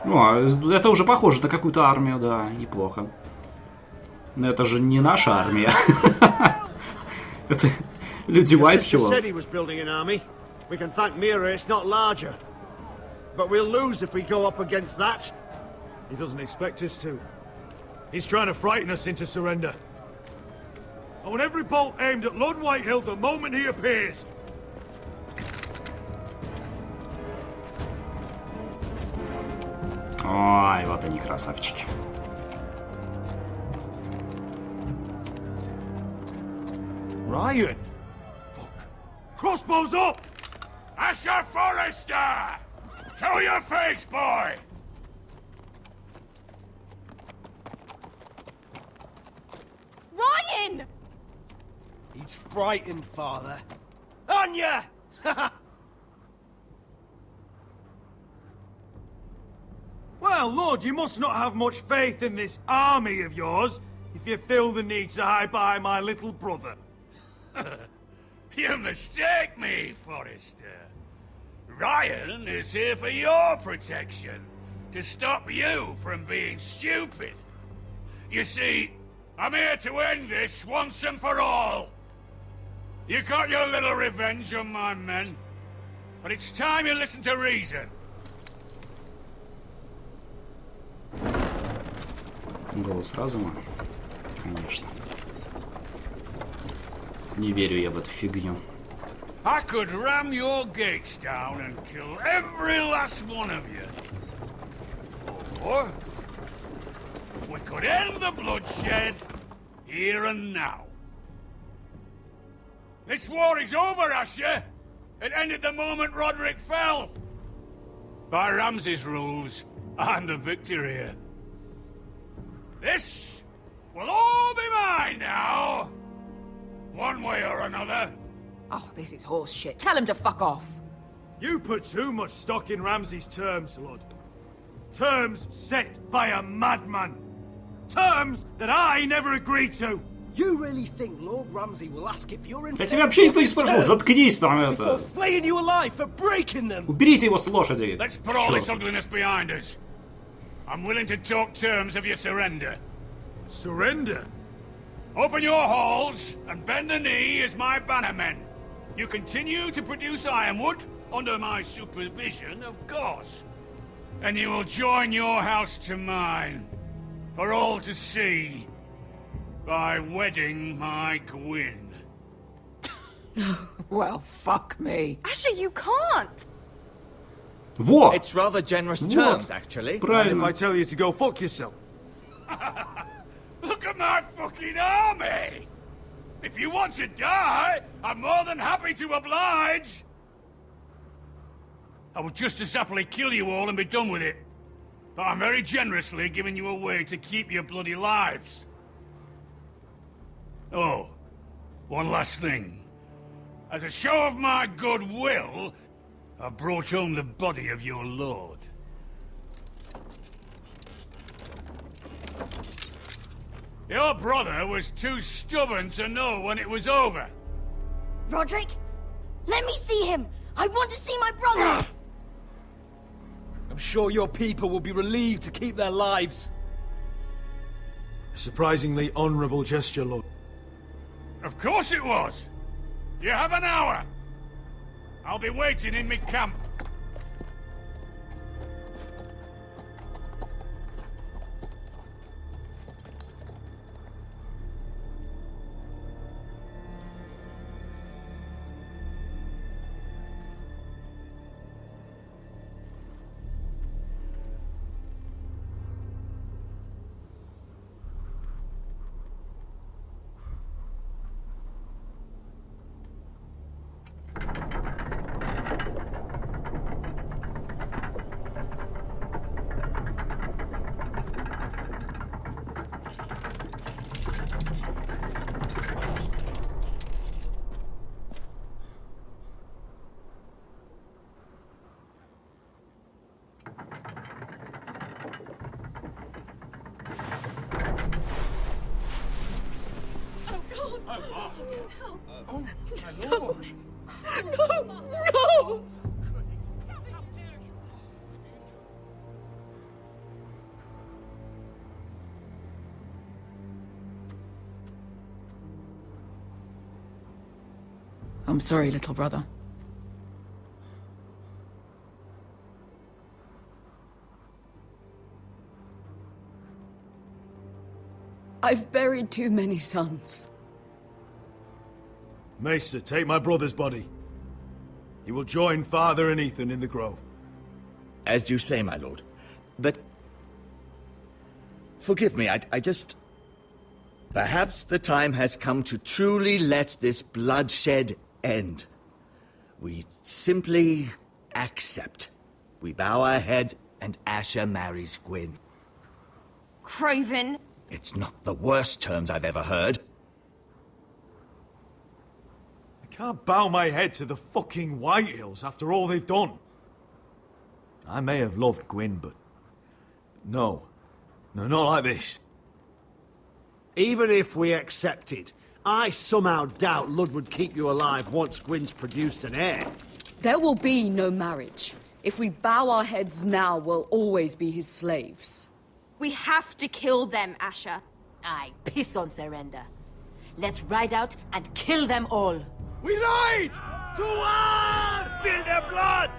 Ну, это уже похоже на какую-то армию, да, неплохо. Но это же не наша армия. Это люди Уайтхиллов. But we'll lose if we go up against that. He doesn't expect us to. He's trying to frighten us into surrender. I want every bolt aimed at Lord Whitehill the moment he appears. Ой, вот они, красавчики. Ryan! Fuck. Crossbows up! Asher Forrester! Show your face, boy! Ryan! He's frightened, Father. Anya! Well, Lord, you must not have much faith in this army of yours if you feel the need to hide behind my little brother. You mistake me, Forrester. Ryan is here for your protection, to stop you from being stupid. You see, I'm here to end this once and for all. You got your little revenge on my men, but it's time you listen to reason. Голос разума? Конечно. Не верю я в эту фигню. I could ram your gates down and kill every last one of you. Or we could end the bloodshed here and now. This war is over, Asher. It ended the moment Roderick fell. By Ramsay's rules, I'm the victor here. This will all be mine now. One way or another. Oh, this is horse shit. Tell him to fuck off. You put too much stock in Ramsay's terms, Lord. Terms set by a madman. Terms that I never agreed to. You really think Lord Ramsay will ask if you're in Я тебя вообще никто не спрашивал. Заткнись там это. flaying you alive for breaking them? Уберите его с лошади. Let's put all this ugliness behind us. I'm willing to talk terms of your surrender. Surrender? Open your halls and bend the knee as my bannermen. You continue to produce ironwood, under my supervision, of course. And you will join your house to mine, for all to see, by wedding my Gwyn. Well, fuck me. Asher, you can't. Во! It's rather generous Вот. terms, actually. And if Правильно. I tell you to go fuck yourself? Look at my fucking army! If you want to die, I'm more than happy to oblige! I would just as happily kill you all and be done with it. But I'm very generously giving you a way to keep your bloody lives. Oh, one last thing. As a show of my goodwill, I've brought home the body of your lord. Your brother was too stubborn to know when it was over. Roderick, let me see him. I want to see my brother. I'm sure your people will be relieved to keep their lives. A surprisingly honorable gesture, Lord. Of course it was. You have an hour. I'll be waiting in mid-camp. I'm sorry, little brother. I've buried too many sons. Maester, take my brother's body. He will join Father and Ethan in the grove. As you say, my lord. But... forgive me, I just... Perhaps the time has come to truly let this bloodshed end. We simply accept. We bow our heads and Asher marries Gwyn. Craven. It's not the worst terms I've ever heard. I can't bow my head to the fucking Whitehills after all they've done. I may have loved Gwyn, but... No. No, not like this. Even if we accepted, I somehow doubt Lud would keep you alive once Gwyn's produced an heir. There will be no marriage. If we bow our heads now, we'll always be his slaves. We have to kill them, Asher. Aye, piss on surrender. Let's ride out and kill them all. We ride! To us! Spill their blood!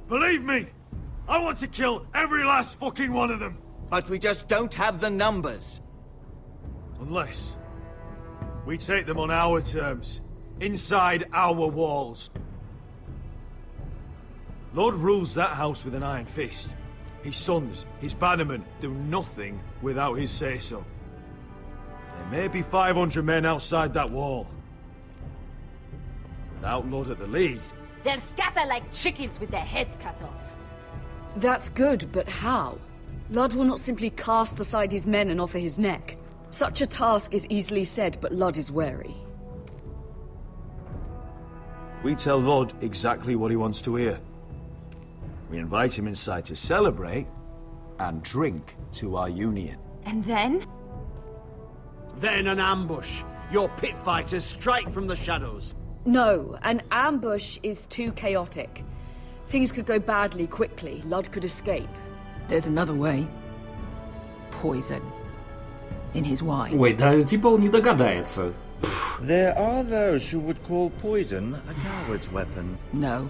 Believe me, I want to kill every last fucking one of them. But we just don't have the numbers. Unless we take them on our terms, inside our walls. Lord rules that house with an iron fist. His sons, his bannermen, do nothing without his say-so. There may be 500 men outside that wall. Without Lord at the lead... They'll scatter like chickens with their heads cut off. That's good, but how? Lud will not simply cast aside his men and offer his neck. Such a task is easily said, but Lud is wary. We tell Lord exactly what he wants to hear. We invite him inside to celebrate and drink to our union. And then? Then an ambush. Your pit fighters strike from the shadows. No, an ambush is too chaotic. Things could go badly quickly. Lud could escape. There's another way. Poison. In his wine. Ой, да типа он не догадается. There are those who would call poison a coward's weapon. No.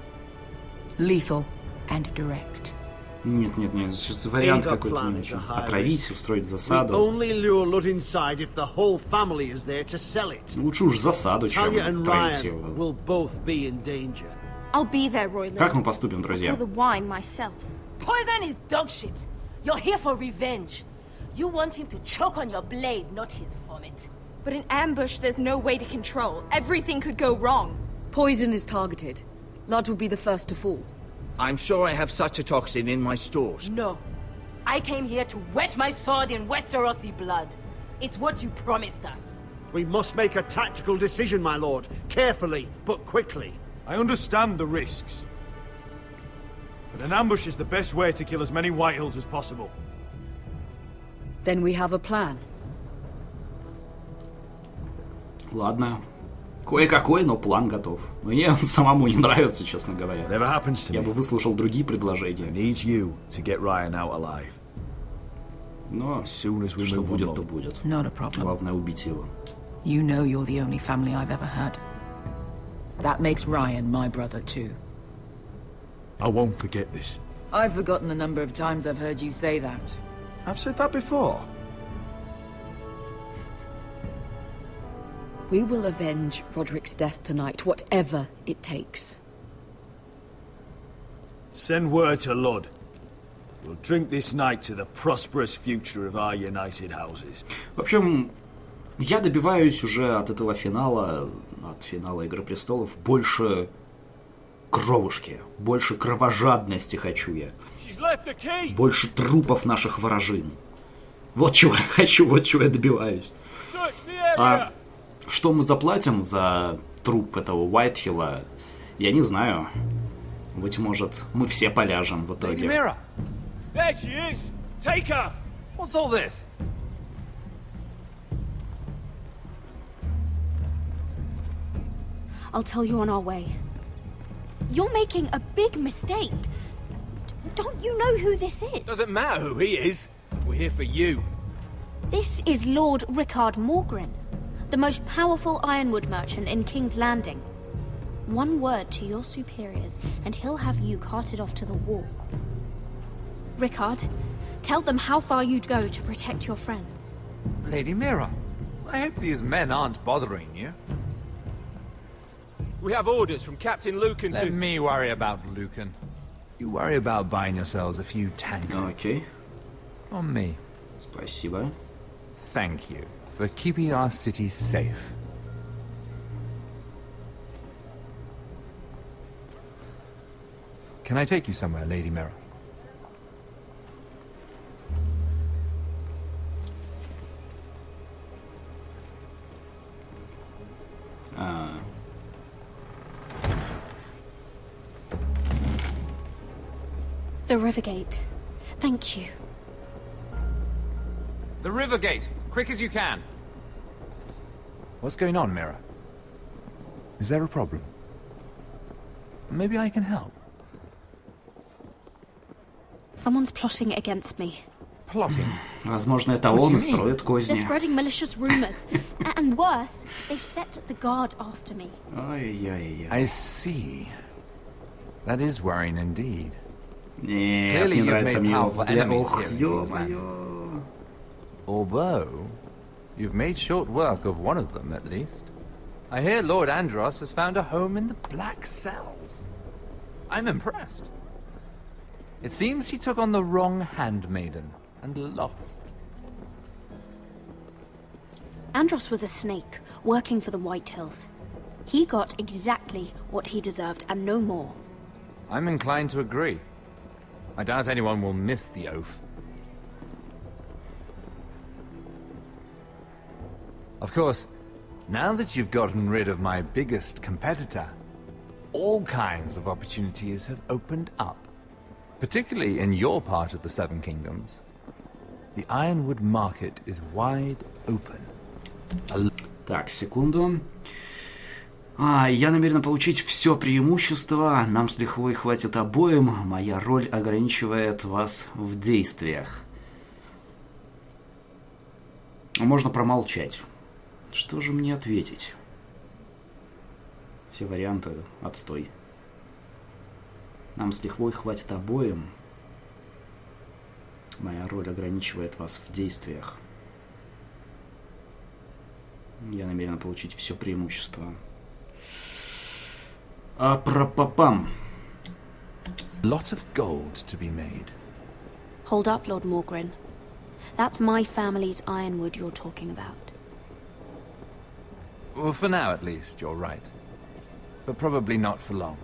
Lethal and direct. Нет, сейчас вариант какой-то. Отравить, устроить We засаду. only lure Lud inside if the whole family is there to sell it. Lучше уж засаду, чем Talia and травить Ryan его. will both be in danger. I'll be there, Roy Lud. Как мы поступим, друзья? Pour the wine myself. Poison is dog shit. You're here for revenge. You want him to choke on your blade, not his vomit. But in ambush, there's no way to control. Everything could go wrong. Poison is targeted. Lud will be the first to fall. I'm sure I have such a toxin in my stores. No. I came here to wet my sword in Westerosi blood. It's what you promised us. We must make a tactical decision, my lord. Carefully, but quickly. I understand the risks. But an ambush is the best way to kill as many Whitehills as possible. Then we have a plan. Ладно. Кое-какой, но план готов. Мне он самому не нравится, честно говоря. Whatever happens to Я бы me, выслушал другие I предложения. need you to get Ryan out alive. Но As soon as we что move будет, on. то будет. Not a problem. Главное убить его. You know you're the only family I've ever had. That makes Ryan my brother too. I won't forget this. I've forgotten the number of times I've heard you say that. I've said that before. We will avenge Roderick's death tonight, whatever it takes. Send word to Lud. We'll drink this night to the prosperous future of our united houses. В общем, я добиваюсь уже от этого финала, от финала Игры Престолов, больше кровушки, больше кровожадности хочу я. Больше трупов наших вражин. Вот чего я хочу, вот чего я добиваюсь. А что мы заплатим за труп этого Уайтхилла, я не знаю. Быть может, мы все поляжем в итоге. There she is! Take her! What's all this? I'll tell you on our way. You're making a big mistake. Don't you know who this is? Doesn't matter who he is. We're here for you. This is Lord Rickard Morgren. the most powerful ironwood merchant in King's Landing. One word to your superiors, and he'll have you carted off to the wall. Rickard, tell them how far you'd go to protect your friends. Lady Mira, I hope these men aren't bothering you. We have orders from Captain Lucan to... Let me worry about Lucan. You worry about buying yourselves a few tankards. Окей. On me. Спасибо. Thank you for keeping our city safe. Can I take you somewhere, Lady Mira? The Rivergate. Thank you. The Rivergate! Quick as you can! What's going on, Mira? Is there a problem? Maybe I can help. Someone's plotting against me. Plotting? Возможно, это он и строит They're козни. spreading malicious rumors. And worse, they've set the guard after me. Ай-яй-яй. I see. That is worrying indeed. Нет, Clearly не you've нравится made мне его powerful взгляд. enemies Ох, here in King's Landing. ё-моё. Although, you've made short work of one of them, at least. I hear Lord Andros has found a home in the Black Cells. I'm impressed. It seems he took on the wrong handmaiden and lost. Andros was a snake, working for the White Hills. He got exactly what he deserved, and no more. I'm inclined to agree. I doubt anyone will miss the oath. Of course, now that you've gotten rid of my biggest competitor, all kinds of opportunities have opened up. Particularly in your part of the Seven Kingdoms. The Ironwood market is wide open. Так, секунду. Я намерен получить все преимущество. Нам с лихвой хватит обоим. Моя роль ограничивает вас в действиях. Можно промолчать. Что же мне ответить? Все варианты отстой. Нам с лихвой хватит обоим. Моя роль ограничивает вас в действиях. Я намерен получить все преимущество. Про-па-пам. Lot of gold to be made. Hold up, Lord Morgren. That's my family's ironwood you're talking about. Well, for now at least, you're right. But probably not for long.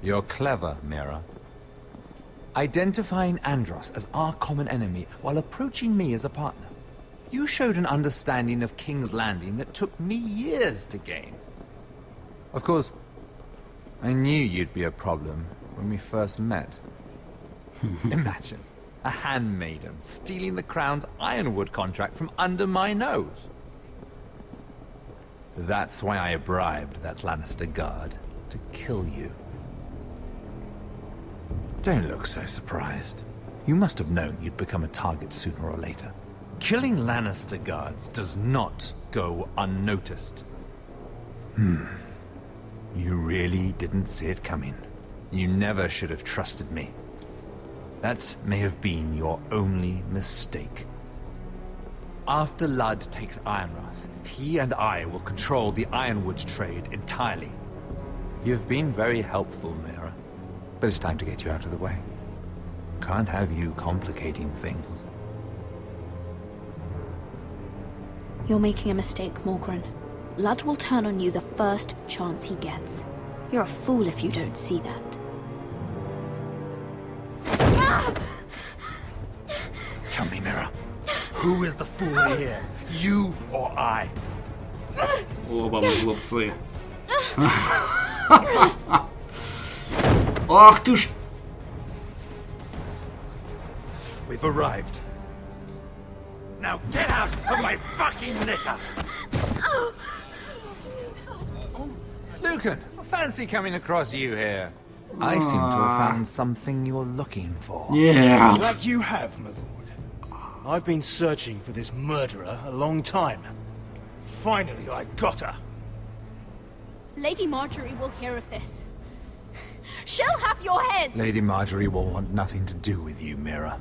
You're clever, Mira. Identifying Andros as our common enemy while approaching me as a partner. You showed an understanding of King's Landing that took me years to gain. Of course, I knew you'd be a problem when we first met. Imagine, a handmaiden stealing the Crown's ironwood contract from under my nose. That's why I bribed that Lannister guard to kill you. Don't look so surprised. You must have known you'd become a target sooner or later. Killing Lannister guards does not go unnoticed. You really didn't see it coming. You never should have trusted me. That may have been your only mistake. After Ludd takes Ironrath, he and I will control the ironwood trade entirely. You've been very helpful, Mira. But it's time to get you out of the way. Can't have you complicating things. You're making a mistake, Morgren. Ludd will turn on you the first chance he gets. You're a fool if you don't see that. Tell me, Mira, who is the fool here? You or I? Оба мы глупцы. Ах ты ж! We've arrived. Now get out of my fucking litter! Lucan, I fancy coming across you here. I seem to have found something you're looking for. Нет. Like you have, my lord. I've been searching for this murderer a long time. Finally, I got her. Lady Marjorie will hear of this. She'll have your head! Lady Marjorie will want nothing to do with you, Mira.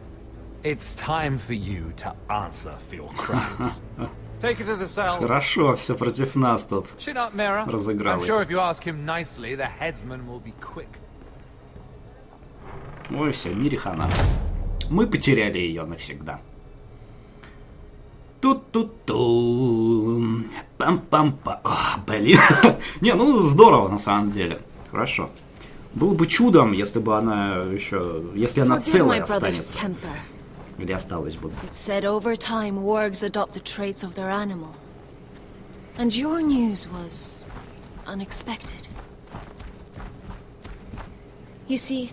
It's time for you to answer for your crimes. Take her to the cells. Хорошо, все против нас тут Chin up, Mira. I'm разыгралось. sure if you ask him nicely, the headsman will be quick. Ой, все, мире хана. Мы потеряли ее навсегда. Тут-тут-ту. Пам-пам-пам. Блин. Не, ну здорово на самом деле. Хорошо. Было бы чудом, если бы она еще... Если она целая останется. Или осталась бы. It said over time wargs adopt the traits of their animal. And your news was unexpected. You see,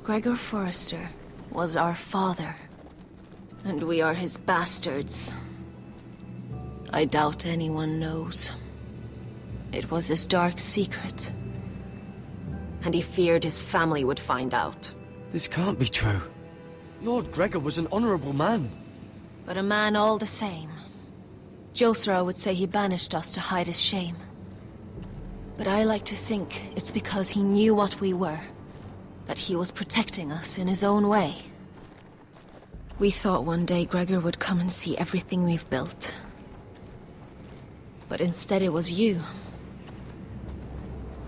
Gregor Forrester was our father, and we are his bastards. I doubt anyone knows. It was his dark secret, and he feared his family would find out. This can't be true. Lord Gregor was an honorable man. But a man all the same. Josera would say he banished us to hide his shame. But I like to think it's because he knew what we were, that he was protecting us in his own way. We thought one day Gregor would come and see everything we've built. But instead it was you.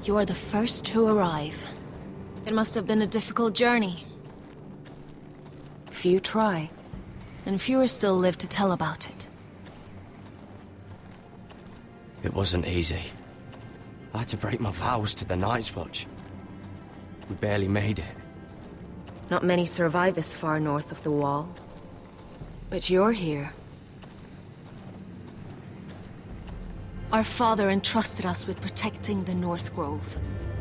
You are the first to arrive. It must have been a difficult journey. Few try, and fewer still live to tell about it. It wasn't easy. I had to break my vows to the Night's Watch. We barely made it. Not many survive this far north of the Wall. But you're here. Our father entrusted us with protecting the North Grove.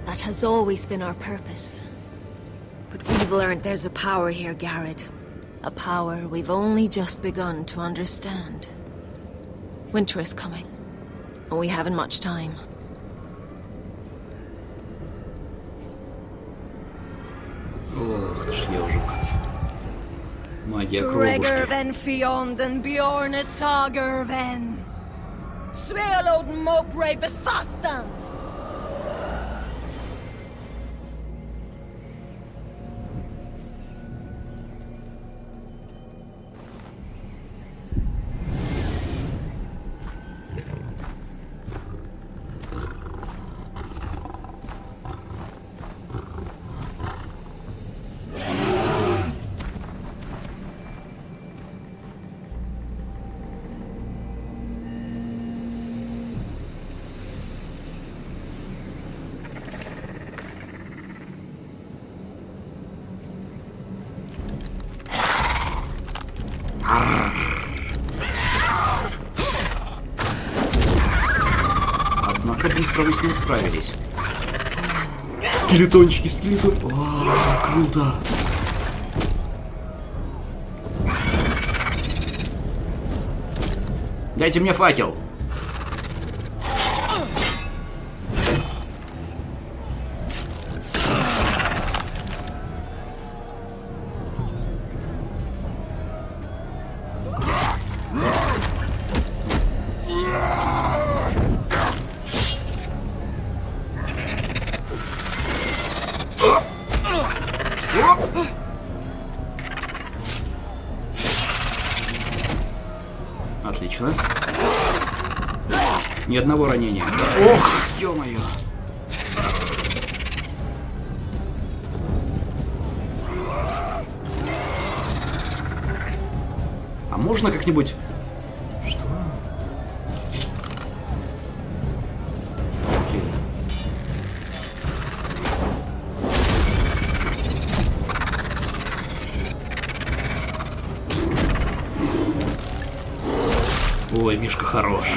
That has always been our purpose. But we've learned there's a power here, Garrett. A power we've only just begun to understand. Winter is coming, and we haven't much time. Ох ты ж ежик. Магия Gregor кровушки. ven fionden Bjorne sager ven. Svealoden mopre befastan. Однако быстро вы с ним справились. Скелетончики, скелетон. О, круто. Дайте мне факел. Отлично. Ни одного ранения. Ох, ё-моё. А можно как-нибудь... Что? Окей. Ой, Мишка хорош.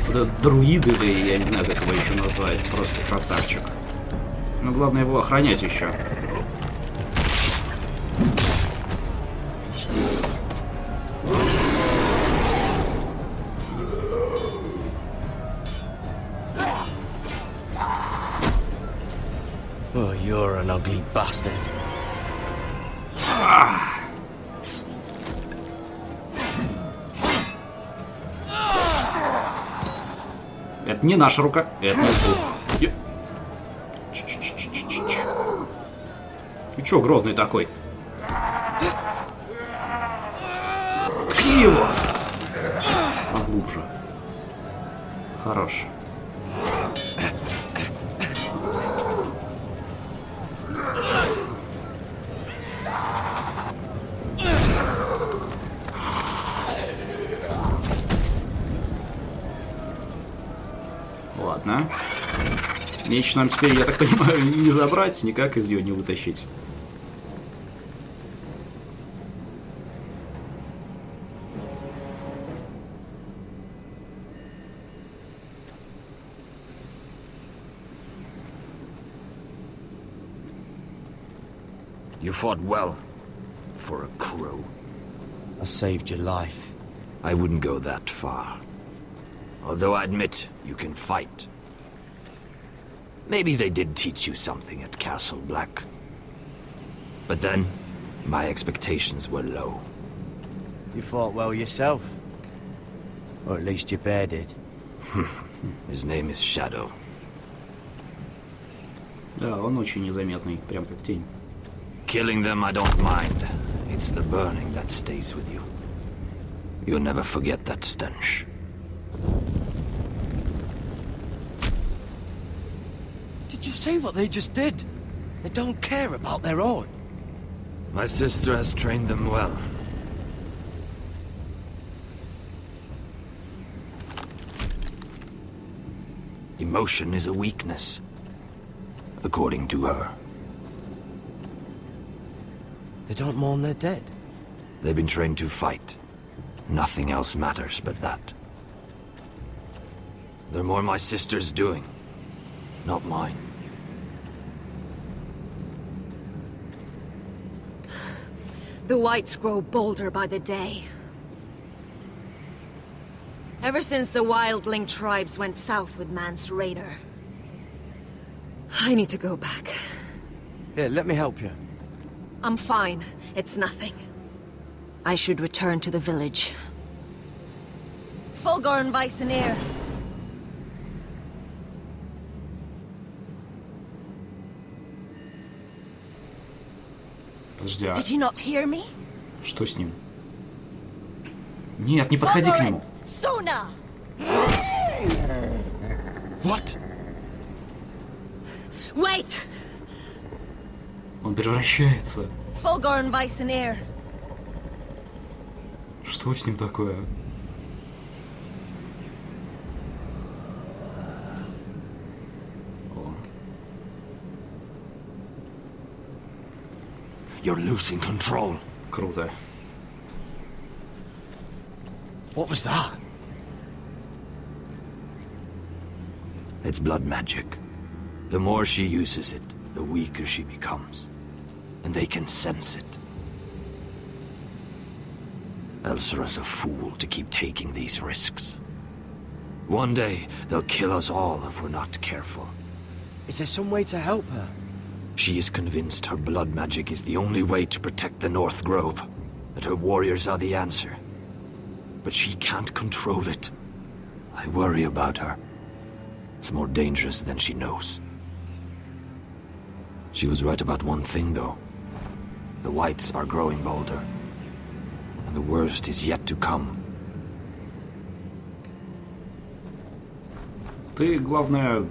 Вот этот друид, или я не знаю, как его еще назвать, просто красавчик. Но главное его охранять еще. Oh, you're an ugly bastard. Это не наша рука. Это не... Ты чё грозный такой? Его! Поглубже. Хорош. Ладно. Меч нам теперь, я так понимаю, не забрать, никак из нее не вытащить. You fought well, for a crow. I saved your life. I wouldn't go that far. Although I admit, you can fight. Maybe they did teach you something at Castle Black. But then, my expectations were low. You fought well yourself. Or at least your bear did. His name is Shadow. Да, он очень незаметный, прям как тень. Killing them I don't mind. It's the burning that stays with you. You'll never forget that stench. Did you see what they just did? They don't care about their own. My sister has trained them well. Emotion is a weakness, according to her. They don't mourn their dead. They've been trained to fight. Nothing else matters but that. They're more my sister's doing, not mine. The whites grow bolder by the day. Ever since the wildling tribes went south with Mance Raider. I need to go back. Here, let me help you. I'm fine. It's nothing. I should return to the village. Fulgorn Viceneer. Подожди, а... Did you not hear me? Что с ним? Нет, не подходи к нему. Sona! What? Wait! Он превращается. Fulgorn Viceneer. Что с ним такое? О. You're losing control. Круто. What was that? It's blood magic. The more she uses it, the weaker she becomes. And they can sense it. Elsera's a fool to keep taking these risks. One day, they'll kill us all if we're not careful. Is there some way to help her? She is convinced her blood magic is the only way to protect the North Grove. That her warriors are the answer. But she can't control it. I worry about her. It's more dangerous than she knows. She was right about one thing, though. The whites are growing bolder. And the worst is yet to come. Ты, главное,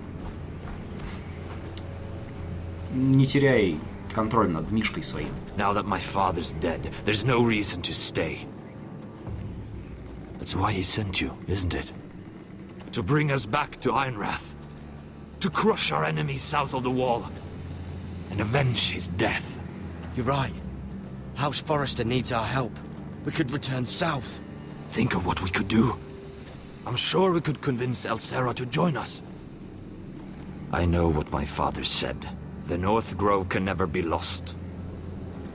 не теряй контроль над Мишкой своим. Now that my father's dead, there's no reason to stay. That's why he sent you, isn't it? To bring us back to Ironrath. To crush our enemies south of the wall. And avenge his death. You're right. House Forrester needs our help. We could return south. Think of what we could do. I'm sure we could convince Elsera to join us. I know what my father said. The North Grove can never be lost.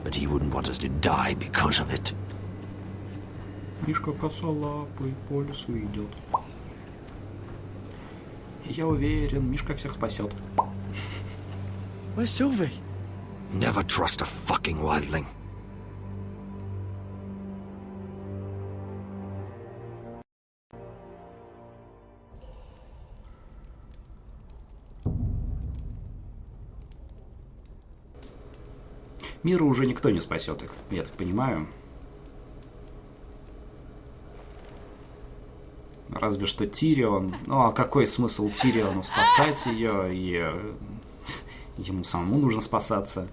But he wouldn't want us to die because of it. Мишка косолапый по лесу идет. Я уверен, Мишка всех спасет. Where's Sylvie? Never trust a fucking wildling. Мира уже никто не спасет, я так понимаю. Разве что Тирион. Ну а какой смысл Тириону спасать ее, и ему самому нужно спасаться.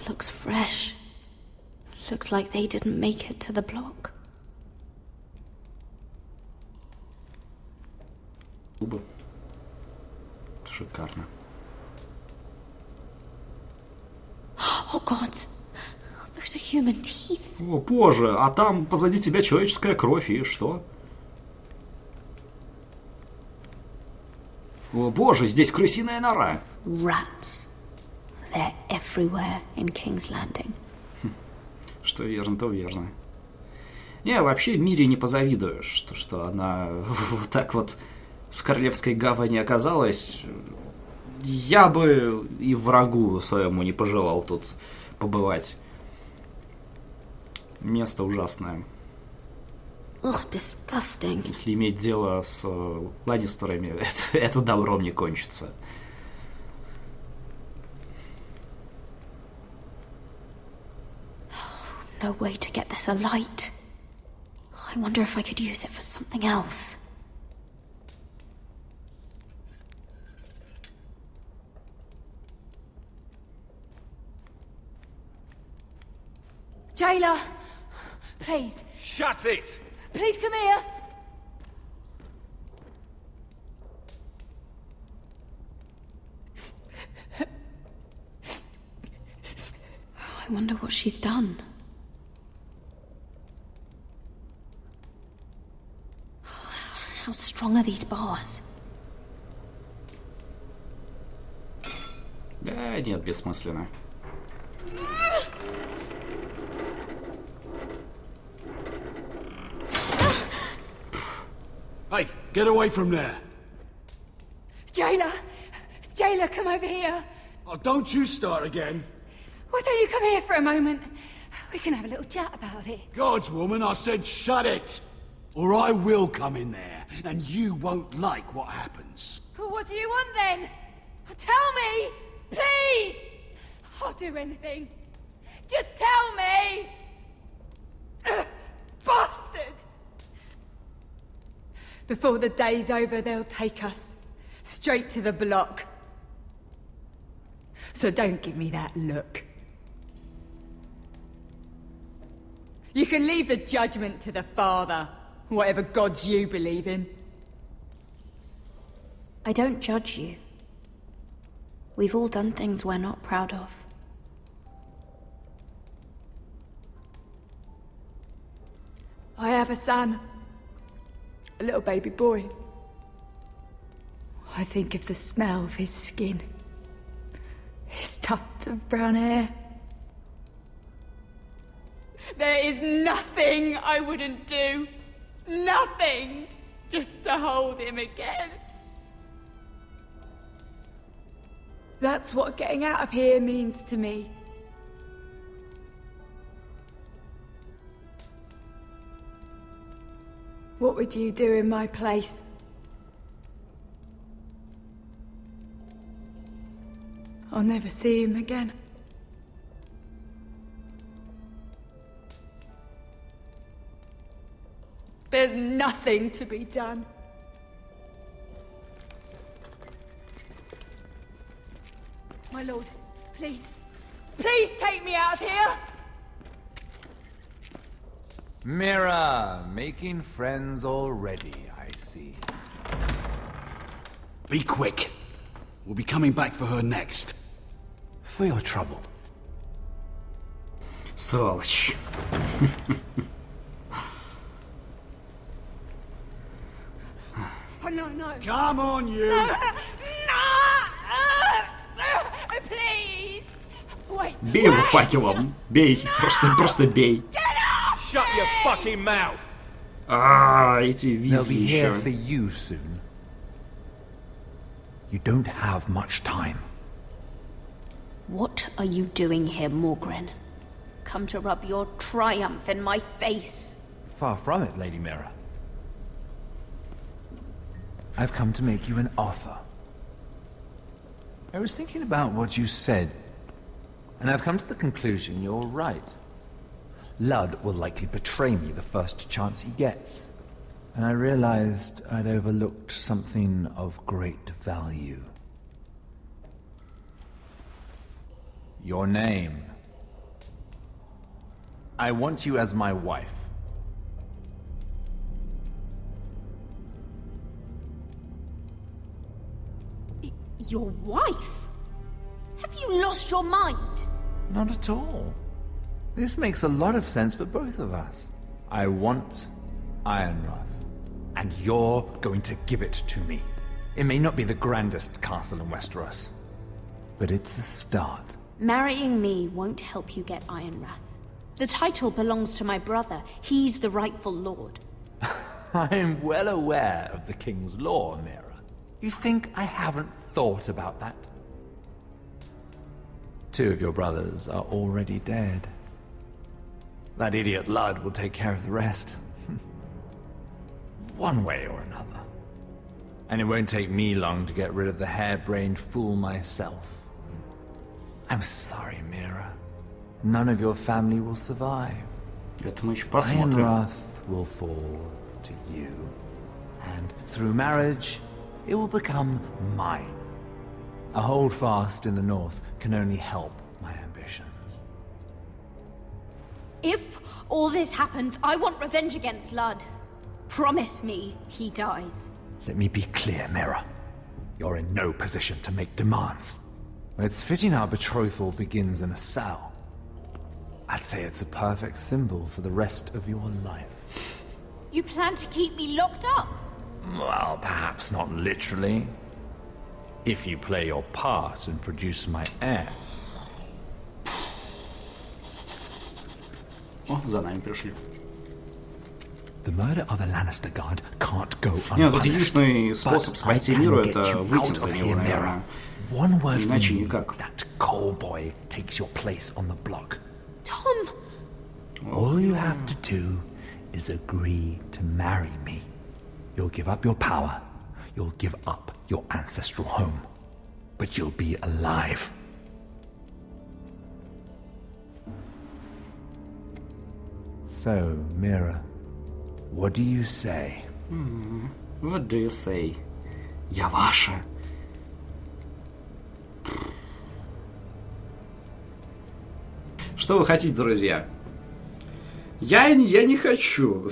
Looks fresh. Looks like they didn't make it to the block. Зубы. Шикарно. Oh God. Those are human teeth. О, боже, а там позади тебя человеческая кровь, и что? О, боже, здесь крысиная нора. Rats. They're everywhere in King's Landing. Что верно, то верно. Не, вообще Мире не позавидуешь, что она вот так вот в Королевской гавани оказалась. Я бы и врагу своему не пожелал тут побывать. Место ужасное. Ugh, disgusting. Если иметь дело с Ланнистерами, это добром не кончится. No way to get this alight. I wonder if I could use it for something else. Jailer, please. Shut it! Please come here. I wonder what she's done. How strong are these bars? Да, нет, бессмысленно. Hey, get away from there. Jailer! Jailer, come over here. Oh, don't you start again. Why don't you come here for a moment? We can have a little chat about it. God's woman, I said shut it. Or I will come in there, and you won't like what happens. Well, what do you want then? Tell me! Please! I'll do anything. Just tell me! Bastard! Before the day's over, they'll take us straight to the block. So don't give me that look. You can leave the judgment to the Father, whatever gods you believe in. I don't judge you. We've all done things we're not proud of. I have a son. A little baby boy. I think of the smell of his skin. His tufts of brown hair. There is nothing I wouldn't do. Nothing! Just to hold him again. That's what getting out of here means to me. What would you do in my place? I'll never see him again. There's nothing to be done. My lord, please, please take me out of here! Mira, making friends already, I see. Be quick. We'll be coming back for her next. For your trouble. Сволочь. Oh, no, no. Come on, you! No! Please! Wait! Бей его факелом. Бей. Просто бей. Shut your fucking mouth! Эти They'll визги be here еще. for you soon. You don't have much time. What are you doing here, Morgren? Come to rub your triumph in my face. Far from it, Lady Mira. I've come to make you an offer. I was thinking about what you said, and I've come to the conclusion you're right. Lud will likely betray me the first chance he gets. And I realized I'd overlooked something of great value. Your name. I want you as my wife. Your wife? Have you lost your mind? Not at all. This makes a lot of sense for both of us. I want Ironrath, and you're going to give it to me. It may not be the grandest castle in Westeros, but it's a start. Marrying me won't help you get Ironrath. The title belongs to my brother. He's the rightful lord. I'm well aware of the king's law, Mira. You think I haven't thought about that? 2 of your brothers are already dead. That idiot Lud will take care of the rest. One way or another. And it won't take me long to get rid of the harebrained fool myself. I'm sorry, Mira. None of your family will survive. Это мы еще посмотрим. Ironrath will fall to you. And through marriage, it will become mine. A holdfast in the north can only help my ambitions. If all this happens, I want revenge against Lud. Promise me he dies. Let me be clear, Mira. You're in no position to make demands. It's fitting our betrothal begins in a cell. I'd say it's a perfect symbol for the rest of your life. You plan to keep me locked up? Well, perhaps not literally. If you play your part and produce my heirs. О, за нами пришли. The murder of a Lannister guard can't go Нет, тут unpunished. единственный способ спасти миру — это выйти за него, наверное. One word from Иначе you, никак. that coal boy takes your place on the block. Tom! All you have to do is agree to marry me. You'll give up your power. You'll give up your ancestral home. But you'll be alive. So, Mira, what do you say? What do you say? Я ваша. Что вы хотите, друзья? Я не хочу.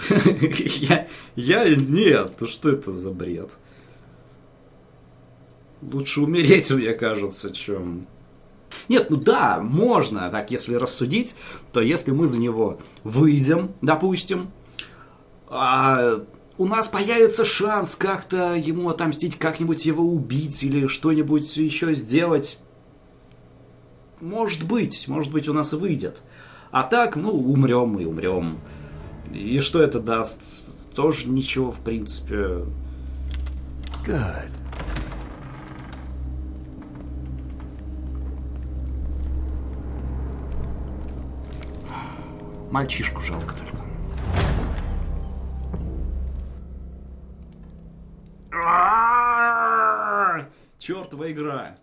Нет, ну что это за бред? Лучше умереть, мне кажется, чем... Нет, ну да, можно, так если рассудить, то если мы за него выйдем, допустим, у нас появится шанс как-то ему отомстить, как-нибудь его убить или что-нибудь еще сделать. Может быть, у нас и выйдет. А так, ну, умрем и умрем. И что это даст? Тоже ничего, в принципе. Good. Мальчишку жалко только. Чёртова игра.